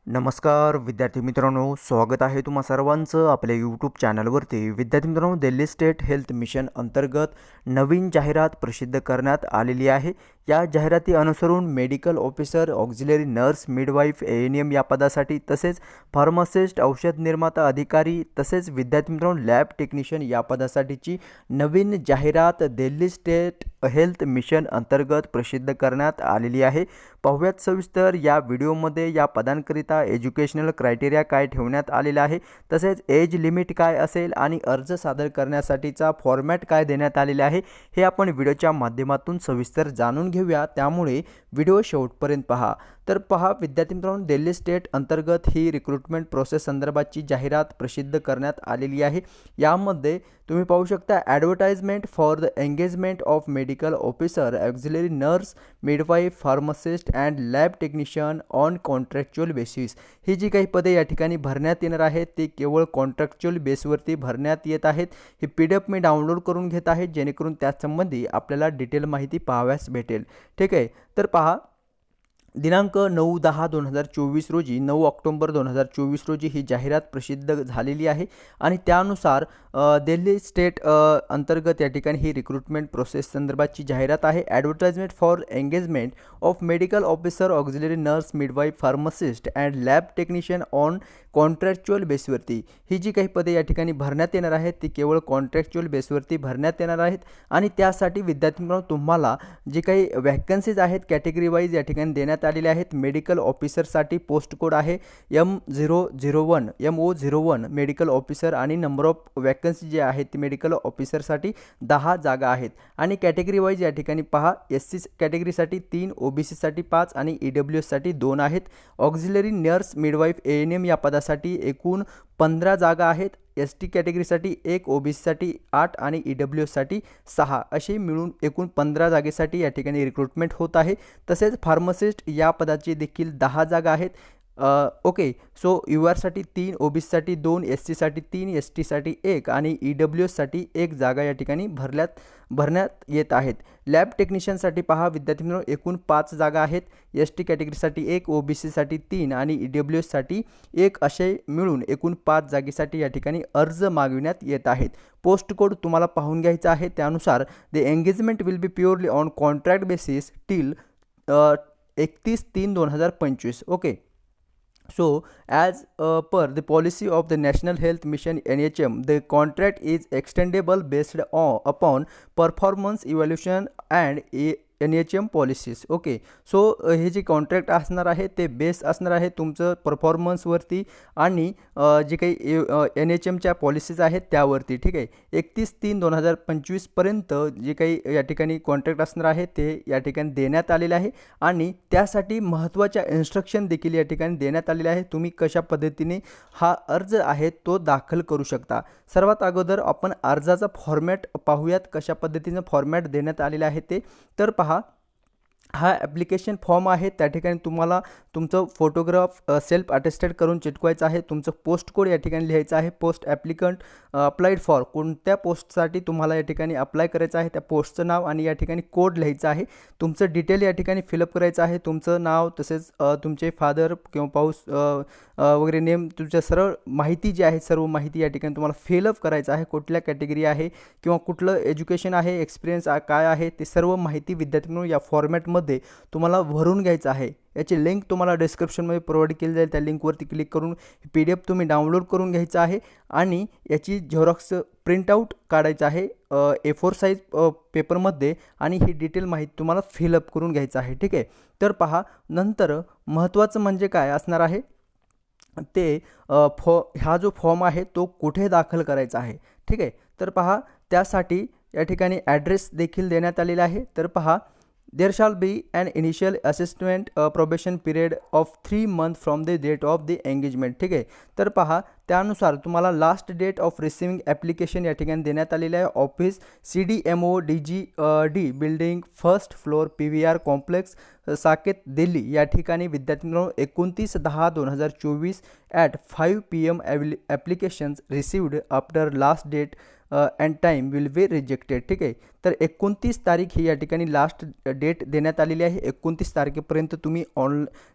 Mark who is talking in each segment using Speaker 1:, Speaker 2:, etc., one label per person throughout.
Speaker 1: नमस्कार विद्यार्थी मित्रांनो, स्वागत आहे तुम्हा सर्वांचं आपल्या यूट्यूब चॅनलवरती. विद्यार्थी मित्रांनो, दिल्ली स्टेट हेल्थ मिशन अंतर्गत नवीन जाहिरात प्रसिद्ध करण्यात आलेली आहे. या जाहिराती अनुसरून medical officer, auxiliary nurse, midwife, ANM या पदासाठी, तसेच फार्मासिस्ट, औषध निर्माता अधिकारी, तसेच विद्यार्थी मित्रांनो लॅब टेक्निशियन या पदासाठीची नवीन जाहिरात दिल्ली स्टेट हेल्थ मिशन अंतर्गत प्रसिद्ध करण्यात आलेली आहे. पाहूयात सविस्तर या व्हिडिओमध्ये या पदांकरिता एज्युकेशनल क्रायटेरिया काय ठेवण्यात आलेला आहे, तसेच एज लिमिट काय असेल आणि अर्ज सादर करण्यासाठीचा फॉर्मॅट काय देण्यात आलेला आहे हे आपण व्हिडिओच्या माध्यमातून सविस्तर जाणून घेऊया. त्यामुळे व्हिडिओ शेवटपर्यंत पहा. तर पहा विद्यार्थी मित्रांनो, दिल्ली स्टेट अंतर्गत ही रिक्रुटमेंट प्रोसेस संदर्भाची जाहिरात प्रसिद्ध करण्यात आलेली आहे. यामध्ये तुम्ही पाहू शकता advertisement for the engagement of medical officer, auxiliary nurse, midwife, pharmacist and lab technician on contractual basis. ही जी काही पदे या ठिकाणी भरण्यात येणार आहेत ती केवळ कॉन्ट्रॅक्च्युअल बेसवरती भरण्यात येत आहेत. ही PDF मी डाउनलोड करून घेत आहे जेणेकरून त्यासंबंधी आपल्याला डिटेल माहिती पाहाव्यास भेटेल. ठीक आहे, तर पहा दिनांक 9/10/2024 रोजी 9 ऑक्टोबर 2024 रोजी ही जाहिरात प्रसिद्ध झालेली आहे आणि त्यानुसार दिल्ली स्टेट अंतर्गत या ठिकाणी ही रिक्रुटमेंट प्रोसेस संदर्भाची जाहिरात आहे. Advertisement for engagement of medical officer, auxiliary nurse, midwife, pharmacist and lab technician on contractual बेसवरती. ही जी काही पदे या ठिकाणी भरण्यात येणार आहेत ती केवळ कॉन्ट्रॅक्च्युअल बेसवरती भरण्यात येणार आहेत आणि त्यासाठी विद्यार्थी मित्रांनो तुम्हाला जे काही वॅकन्सीज आहेत कॅटेगरी वाईज या ठिकाणी देण्यात आलेले आहेत. मेडिकल ऑफिसरसाठी पोस्ट कोड आहे MO01 मेडिकल ऑफिसर आणि नंबर ऑफ वॅकन्सी जे आहेत ती मेडिकल ऑफिसरसाठी 10 जागा आहेत आणि कॅटेगरी वाईज या ठिकाणी पहा SC कॅटेगरीसाठी 3, OBC साठी 5 आणि EWS साठी 2 आहेत. ऑक्झिलरी नर्स, मिडवाईफ, ANM या पदासाठी एकूण 15 जागा आहेत. ST कॅटेगरीसाठी 1, OBC साठी 8 आणि EWS साठी 6 असे मिळून एकूण 15 जागेसाठी या ठिकाणी रिक्रुटमेंट होत आहे. तसेच फार्मासिस्ट या पदाची देखील 10 जागा आहेत. ओके, सो UR साठी 3, OBC साठी 2, SC साठी 3, ST साठी 1 आणि EWS साठी 1 जागा या ठिकाणी भरण्यात येत आहेत. लॅब टेक्निशियनसाठी पहा विद्यार्थी मित्रांनो एकूण 5 जागा आहेत. ST कॅटेगरीसाठी 1, OBC साठी 3 आणि EWS साठी 1 असे मिळून एकूण 5 जागेसाठी या ठिकाणी अर्ज मागविण्यात येत आहेत. पोस्ट कोड तुम्हाला पाहून घ्यायचा आहे. त्यानुसार the engagement will be purely on contract basis till 31/3/2025. Okay, so as per the policy of the National Health Mission NHM, the contract is extendable based upon performance evaluation and NHM policies. Okay, so हे जे contract असणार आहे ते base असणार आहे तुमचं परफॉर्मन्सवरती आणि जे काही NHMच्या पॉलिसीज आहेत त्यावरती. ठीक आहे, 31/3/2025 पर्यंत जे काही या ठिकाणी कॉन्ट्रॅक्ट असणार आहे ते या ठिकाणी देण्यात आलेले आहे आणि त्यासाठी महत्त्वाच्या इन्स्ट्रक्शन देखील या ठिकाणी देण्यात आलेले आहे. तुम्ही कशा पद्धतीने हा अर्ज आहे तो दाखल करू शकता. सर्वात अगोदर आपण अर्जाचा फॉर्मॅट पाहूयात, कशा पद्धतीनं फॉर्मॅट देण्यात आलेलं आहे ते. तर हा ॲप्लिकेशन फॉर्म आहे. त्या ठिकाणी तुम्हाला तुमचं फोटोग्राफ सेल्फ अटेस्टेड करून चिटकवायचं आहे. तुमचं पोस्ट कोड या ठिकाणी लिहायचं आहे. पोस्ट ॲप्लिकंट अप्लाइड फॉर, कोणत्या पोस्टसाठी तुम्हाला या ठिकाणी अप्लाय करायचं आहे त्या पोस्टचं नाव आणि या ठिकाणी कोड लिहायचं आहे. तुमचं डिटेल या ठिकाणी फिलअप करायचं आहे. तुमचं नाव, तसेच तुमचे फादर किंवा पाऊस वगैरे नेम, तुमच्या सर्व माहिती जी आहे सर्व माहिती या ठिकाणी तुम्हाला फिलअप करायचं आहे. कुठल्या कॅटेगरी आहे किंवा कुठलं एज्युकेशन आहे, एक्सपिरियन्स काय आहे ते सर्व माहिती विद्यार्थ्यांनो या फॉर्मॅटमध्ये तुम्हाला भरून घ्यायचं आहे. याची लिंक तुम्हाला डिस्क्रिप्शनमध्ये प्रोव्हाइड केली जाईल. त्या लिंकवरती क्लिक करून PDF तुम्ही डाउनलोड करून घ्यायचं आहे आणि याची झेरॉक्स प्रिंटआउट काढायचं आहे A4 साईज पेपरमध्ये आणि ही डिटेल माहिती तुम्हाला फिलअप करून घ्यायचं आहे. ठीक आहे, तर पहा नंतर महत्त्वाचं म्हणजे काय असणार आहे ते हा जो फॉर्म आहे तो कुठे दाखल करायचा आहे. ठीक आहे, तर पहा त्यासाठी या ठिकाणी ॲड्रेस देखील देण्यात आलेला आहे. तर पहा there shall be an initial assessment probation period of 3 months from the date of the engagement. ठीक आहे, तर पहा त्यानुसार तुम्हाला last date of receiving application या ठिकाणी देण्यात आलेलं आहे. Office CDMO DGD building 1st floor PVR complex Saket Delhi या ठिकाणी विद्यार्थ्यांनो 29/10/2024 at 5 PM applications received after last date and time will be rejected. ठीक आहे, तर 29 तारीख ही या ठिकाणी लास्ट डेट देण्यात आलेली आहे. 29 तारखेपर्यंत तुम्ही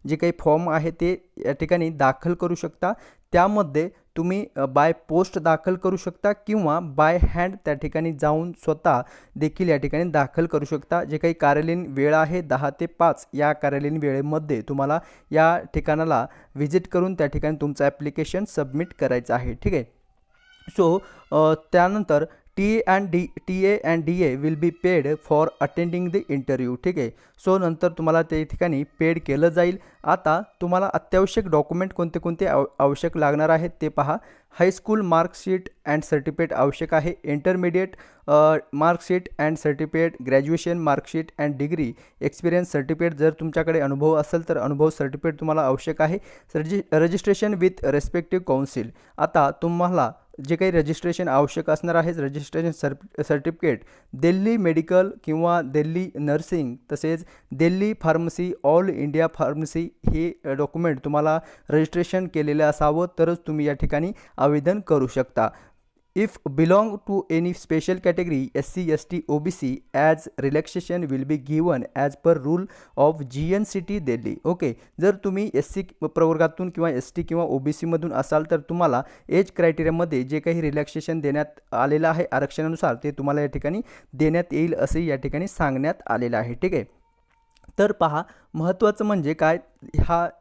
Speaker 1: जे काही फॉर्म आहे ते या ठिकाणी दाखल करू शकता. त्यामध्ये तुम्ही बाय पोस्ट दाखल करू शकता किंवा बाय हँड त्या ठिकाणी जाऊन स्वतः देखील या ठिकाणी दाखल करू शकता. जे काही कार्यालयीन वेळ आहे 10 ते 5 या कार्यालयीन वेळेमध्ये तुम्हाला या ठिकाणाला व्हिजिट करून त्या ठिकाणी तुमचं ॲप्लिकेशन सबमिट करायचं आहे. ठीक आहे. सो त्यानंतर T A and D A will be paid for attending the interview. ठीक आहे. सो नंतर तुम्हाला त्या ठिकाणी पेड केलं जाईल. आता तुम्हाला अत्यावश्यक डॉक्युमेंट कोणते कोणते आवश्यक लागणार आहेत ते पहा. हायस्कूल मार्कशीट अँड सर्टिफिकेट आवश्यक आहे. Intermediate marksheet and certificate, graduation marksheet and degree experience certificate, जर तुमच्याकडे अनुभव असेल तर अनुभव सर्टिफिकेट तुम्हाला आवश्यक आहे. Registration with respective council. आता तुम्हाला जे काही रजिस्ट्रेशन आवश्यक असणार आहे, रजिस्ट्रेशन सर्टिफिकेट दिल्ली मेडिकल किंवा दिल्ली नर्सिंग तसेच Delhi pharmacy, all India pharmacy हे डॉक्युमेंट तुम्हाला रजिस्ट्रेशन केलेलं असावं तरच तुम्ही या ठिकाणी आवेदन करू शकता. If belong to any special category SC ST OBC as relaxation will be given as per rule of GNCT Delhi. Okay. जर तुम्ही SC प्रवर्गातून किंवा ST किंवा OBCमधून असाल तर तुम्हाला एज क्रायटेरियामध्ये जे काही रिलॅक्सेशन देण्यात आलेलं आहे आरक्षणानुसार ते तुम्हाला या ठिकाणी देण्यात येईल असे या ठिकाणी सांगण्यात आलेलं आहे. ठीक आहे. तर पहा, महत्त्वाचं म्हणजे काय,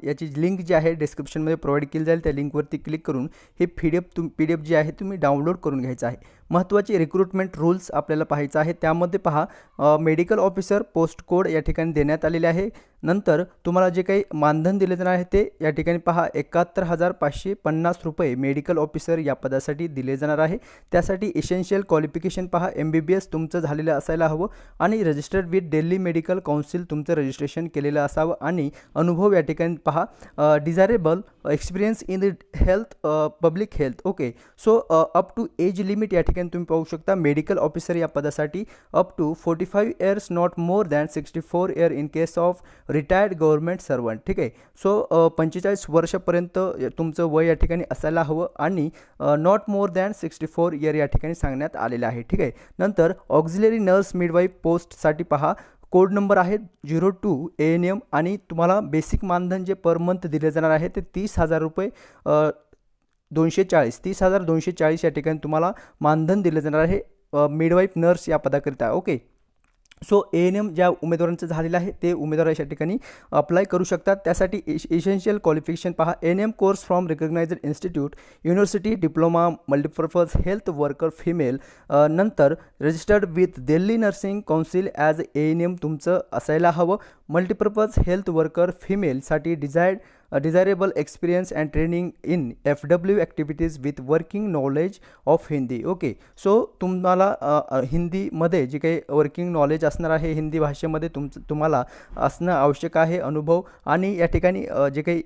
Speaker 1: याची लिंक जी आहे डिस्क्रिप्शनमध्ये प्रोव्हाइड केली जाईल. त्या लिंकवरती क्लिक करून हे PDF जी आहे तुम्ही डाउनलोड करून घ्यायचं आहे. महत्त्वाचे रिक्रुटमेंट रूल्स आपल्याला पाहायचं आहे. त्यामध्ये पहा, मेडिकल ऑफिसर पोस्ट कोड या ठिकाणी देण्यात आलेले आहे. नंतर तुम्हाला जे काही मानधन दिले जाणार आहे ते या ठिकाणी पहा 71,550 रुपये मेडिकल ऑफिसर या पदासाठी दिले जाणार आहे. त्यासाठी इसेन्शियल क्वालिफिकेशन पहा MBBS तुमचं झालेलं असायला हवं आणि registered with Delhi medical council तुमचं रजिस्ट्रेशन केलेलं असावं आणि अनुभव या ठिकाणी पहा desirable experience in the health public health. Okay. So up to age limit या ठिकाणी तुम्ही पाहू शकता मेडिकल ऑफिसर या पदासाठी up to 45 years not more than 64 year in case of retired government servant. ठीक आहे. सो 45 वर्षापर्यंत तुमचं वय या ठिकाणी असायला हवं आणि नॉट मोर दॅन 64 इयर या ठिकाणी सांगण्यात आलेलं आहे. ठीक आहे. नंतर ऑक्झिलरी नर्स मिडवाईफ पोस्टसाठी पहा कोड नंबर आहे 02 ANM आणि तुम्हाला बेसिक मानधन जे पर मंथ दिले जाणार आहे ते 30,000 रुपये 30,240 या ठिकाणी तुम्हाला मानधन दिले जाणार आहे मिडवाईफ नर्स या पदाकरिता. ओके. सो ANM ज्या उमेदवारांचं झालेलं आहे ते उमेदवार या ठिकाणी अप्लाय करू शकतात. त्यासाठी इसेन्शियल क्वालिफिकेशन पहा ANM course from recognised institute, university, diploma, multipurpose health worker female. नंतर registered with Delhi nursing council as ANM तुमचं असायला हवं. मल्टीपर्पज हेल्थ वर्कर फिमेलसाठी desirable experience and training in FW activities with working knowledge of Hindi. Okay. So तुम्हाला हिंदीमध्ये जे काही working knowledge असणार आहे हिंदी भाषेमध्ये तुम्हाला असणं आवश्यक आहे अनुभव आणि या ठिकाणी जे काही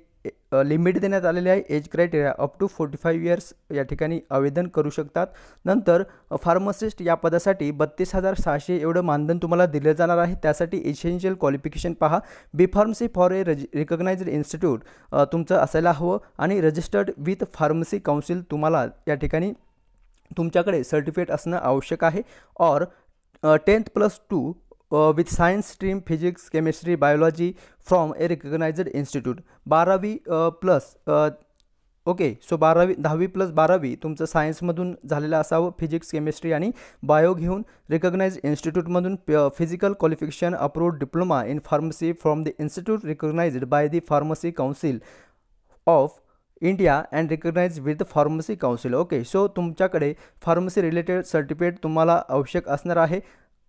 Speaker 1: लिमिट देण्यात आलेले आहे age criteria up to 45 years या ठिकाणी आवेदन करू शकतात. नंतर फार्मासिस्ट या पदासाठी 32,600 एवढं मानधन तुम्हाला दिलं जाणार आहे. त्यासाठी इसेन्शियल क्वालिफिकेशन पहा B pharmacy for a recognised institute तुमचं असायला हवं आणि रजिस्टर्ड विथ फार्मसी काउन्सिल तुम्हाला या ठिकाणी तुमच्याकडे सर्टिफिकेट असणं आवश्यक आहे. और 10+2 विथ science stream physics chemistry biology from a recognised institute. 12वी प्लस ओके. सो 10वी+12वी तुमचं सायन्समधून झालेलं असावं फिजिक्स केमिस्ट्री आणि बायो घेऊन रिकग्नाइज्ड इन्स्टिट्यूटमधून physical qualification approved diploma in pharmacy from the institute recognised by the pharmacy council of India and recognise with pharmacy council. Okay. So तुमच्याकडे फार्मसी रिलेटेड सर्टिफिकेट तुम्हाला आवश्यक असणार आहे.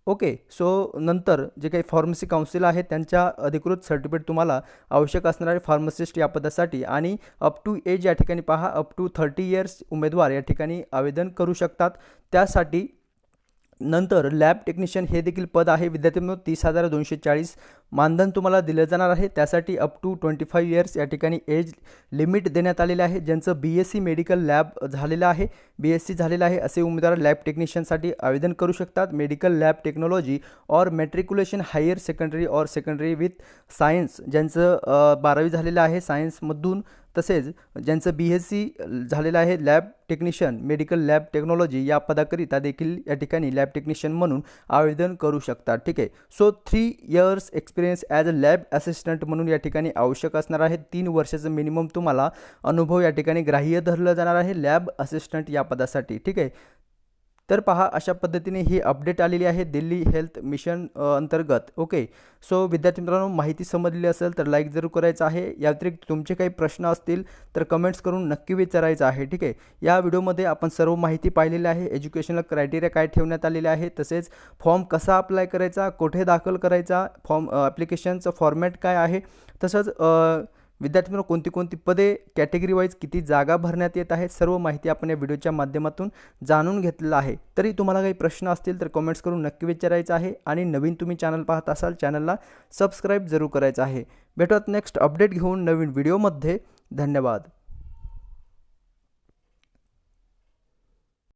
Speaker 1: ओके. सो नंतर जे काही फार्मसी काउन्सिल आहे त्यांच्या अधिकृत सर्टिफिकेट तुम्हाला आवश्यक असणार आहे फार्मासिस्ट या पदासाठी आणि अप टू एज या ठिकाणी पहा अप टू 30 इयर्स उमेदवार या ठिकाणी आवेदन करू शकतात. त्यासाठी नंतर लॅब टेक्निशियन हे देखील पद आहे विद्यार्थ्यांनो 30,240 मानधन तुम्हाला दिलं जाणार आहे. त्यासाठी अप टू 25 इयर्स या ठिकाणी एज लिमिट देण्यात आलेले आहे. ज्यांचं BSc मेडिकल लॅब झालेलं आहे BSc झालेलं आहे असे उमेदवार लॅब टेक्निशियनसाठी आवेदन करू शकतात. मेडिकल लॅब टेक्नॉलॉजी और मॅट्रिक्युलेशन हायर सेकंडरी और सेकंडरी विथ सायन्स ज्यांचं 12वी झालेलं आहे सायन्समधून तसेच ज्यांचं BSc झालेलं आहे lab technician medical lab technology या पदाकरिता देखील या ठिकाणी लॅब टेक्निशियन म्हणून आवेदन करू शकतात. ठीक आहे. So 3 years experience as a lab assistant म्हणून या ठिकाणी आवश्यक असणार आहे. 3 वर्षाचं मिनिमम तुम्हाला अनुभव या ठिकाणी ग्राह्य धरलं जाणार आहे लॅब असिस्टंट या पदासाठी. ठीक आहे. तर पहा अशा पद्धतीने ही अपडेट आलेली आहे दिल्ली हेल्थ मिशन अंतर्गत. ओके. सो विद्यार्थी मित्रांनो, माहिती समजली असेल तर लाईक जरूर करायचं आहे. या व्यतिरिक्त तुमचे काही प्रश्न असतील तर कमेंट्स करून नक्की विचारायचं आहे. ठीक आहे. या व्हिडिओमध्ये आपण सर्व माहिती पाहिलेली आहे. एज्युकेशनल क्रायटेरिया काय ठेवण्यात आलेले आहे, तसेच फॉर्म कसा अप्लाय करायचा, कुठे दाखल करायचा, फॉर्म ॲप्लिकेशनचं फॉर्मॅट काय आहे, तसंच विद्यार्थी मित्रांनो कोणती कोणती पदे, कॅटेगरी वाईज किती जागा भरण्यात येत आहेत, सर्व माहिती आपण या व्हिडिओच्या माध्यमातून जाणून घेतलेलं आहे. तरी तुम्हाला काही प्रश्न असतील तर कमेंट्स करून नक्की विचारायचं आहे. आणि नवीन तुम्ही चॅनल पाहत असाल चॅनलला सबस्क्राईब जरूर करायचं आहे. भेटूयात नेक्स्ट अपडेट घेऊन नवीन व्हिडिओमध्ये. धन्यवाद.